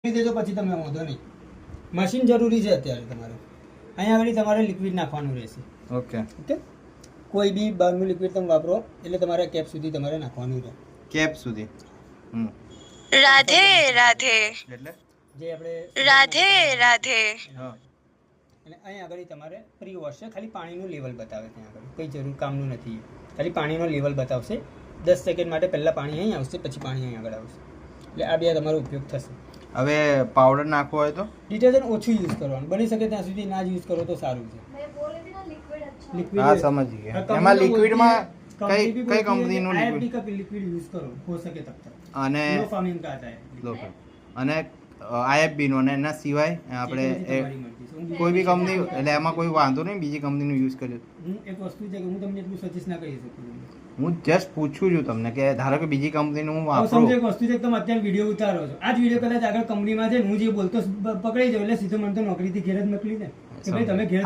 દેજો પછી તમે વાંધો નહીં. મશીન જરૂરી છે અત્યારે તમારે. અહીંયા આગળ તમારે લિક્વિડ નાખવાનું રહેશે. ઓકે ઓકે, કોઈ બી બહારનું લિક્વિડ તમે વાપરો એટલે તમારે કેપ સુધી તમારે નાખવાનું રહે. કેપ સુધી. રાધે રાધે એટલે જે આપણે રાધે રાધે. હા અને અહીંયા આગળ તમારે પ્રી વોશ છે, ખાલી પાણીનું લેવલ બતાવે. ત્યાં આગળ કંઈ જરૂર કામનું નથી, ખાલી પાણીનો લેવલ બતાવશે. 10 સેકન્ડ માટે પહેલાં પાણી અહીં આવશે, પછી પાણી અહીં આગળ આવશે. એટલે આ બે તમારો ઉપયોગ થશે. હવે પાવડર નાખવો હોય તો ડિટર્જન્ટ ઓછું યુઝ કરવાનું, બની શકે ત્યાં સુધી ના જ યુઝ કરો તો સારું છે. લિક્વિડ હા સમજી ગયા. એમાં લિક્વિડમાં કઈ કંપનીનું લિક્વિડ લિક્વિડ યુઝ કરો હો શકે તબ તક. અને નો ફાર્મિંગ કા થાય અને IFB નો અને એના સિવાય આપણે કોઈ બી કંપની એટલે એમાં કોઈ વાંધો નહીં બીજી કંપનીનું યુઝ કર્યું. હું એક વસ્તુ છે કે હું તમને એટલું સજેસ્ટ ના કરી શકું. હું જસ્ટ પૂછું છું તમને કે ધારો કે બીજી કંપનીનું હું વાપરું. સમજો એક વસ્તુ છે કે તમે અત્યારે વિડીયો ઉતારો છો, આ જ વિડીયો કદાચ આગળ કંપનીમાં છે ને હું જે બોલતો પકડાઈ જાવ એટલે સીધો મને તો નોકરીથી ઘેર જ મોકલી દે કે ભાઈ તમે ઘેર